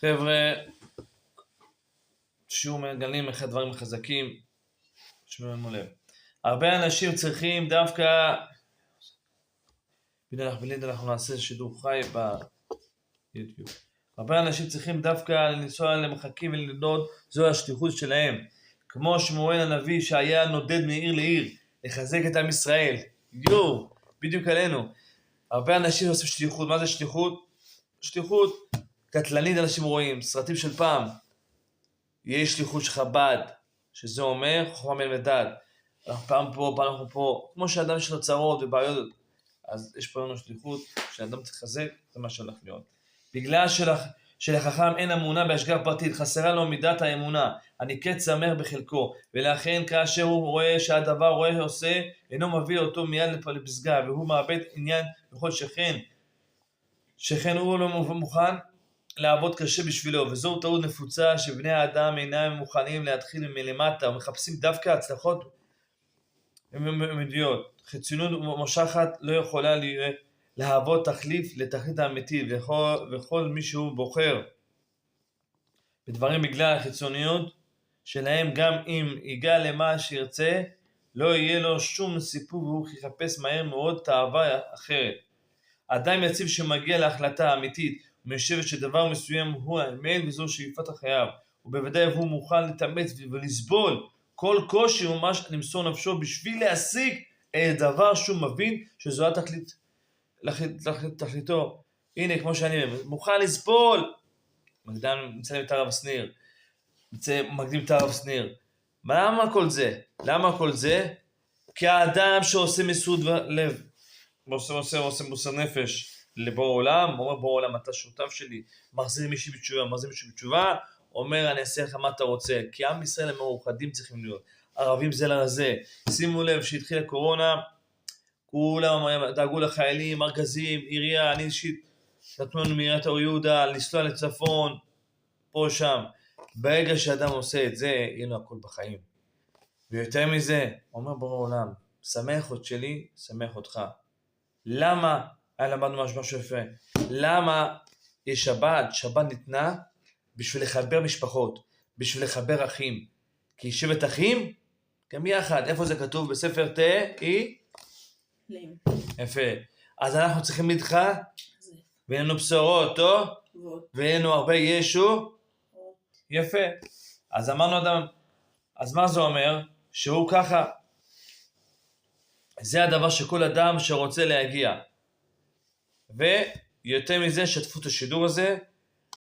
חבר'ה, שיעור מגלים אחד הדברים החזקים, שמענו לב. הרבה אנשים צריכים דווקא, בליד אנחנו נעשה שידור חי ביוטיוב. הרבה אנשים צריכים דווקא לנסוע למרחקים וללמוד, זו השליחות שלהם. כמו שמואל הנביא שהיה נודד מעיר לעיר, לחזק את עם ישראל. בדיוק עלינו. הרבה אנשים עושים שליחות. מה זה שליחות? שליחות קטלנית. אנשים רואים, סרטים של פעם. יש שליחות של חב"ד, שזה אומר חוכמה מלמדת. פעם פה, פעם אנחנו פה. כמו שאדם יש לו צרות ובעיות, אז יש פה לנו שליחות שאדם צריך לחזק, זה מה שהולך להיות. בגלל שלחכם אין אמונה בהשגחה פרטית, חסרה לו מידת האמונה, הנקראת שמח בחלקו, ולכן כאשר הוא רואה שהדבר רואה עושה, אינו מביא אותו מיד לפסגה, והוא מאבד עניין בכל שכן הוא לא מוכן לעבוד קשה בשבילו, וזו טעות נפוצה שבני האדם אינם מוכנים להתחיל מלמטה, ומחפשים דווקא הצלחות מדויות. חיצוניות מושכת לא יכולה להוות תחליף לתכלית האמיתית, וכל מי שהוא בוחר בדברים בגלל החיצוניות שלהם, גם אם ייגע למה שירצה, לא יהיה לו שום סיפוק, והוא יחפש מהר מאוד תאווה אחרת. אדם יציב שמגיע להחלטה אמיתית ומשבת שדבר מסוים הוא האמת וזו שאיפת החייו, ובוודאי הוא מוכן להתאמץ ולסבול כל קושי ממש למסור נפשו בשביל להשיג את דבר שהוא מבין שזו תכליתו. הנה, כמו שאני מוכן לסבול. מצלם את הרב שניר. מקדים את הרב שניר. למה כל זה? כל זה? כי האדם שעושה מסעוד לב, עושה מוסר נפש לבורא עולם, אומר בורא עולם אתה שותף שלי, מחזיר מישהו בתשובה, אומר אני אעשה לך מה אתה רוצה, כי עם ישראל המאוחדים צריכים להיות, ערבים זה לזה. שימו לב שהתחילה קורונה, כולם דאגו לחיילים, ארגזים, עירייה, אני אישית, נתנו לנו מעיריית אור יהודה, לנסוע לצפון, פה שם. ברגע שאדם עושה את זה, יהיה לו הכל בחיים. ויותר מזה, אומר בורא עולם, שמח עוד שלי, שמח אותך. למה? למדנו משהו יפה. למה יש שבת? שבת ניתנה בשביל לחבר משפחות, בשביל לחבר אחים. כי שבט אחים, גם יחד. איפה זה כתוב? בספר יפה. אז אנחנו צריכים לדחה, ואין לנו בשורות, טוב? ואין לנו הרבה ישו. יפה. אז אמרנו אדם, אז מה זה אומר? שהוא ככה, זה הדבר שכל אדם שרוצה להגיע. ויותר מזה, שתפו את השידור הזה,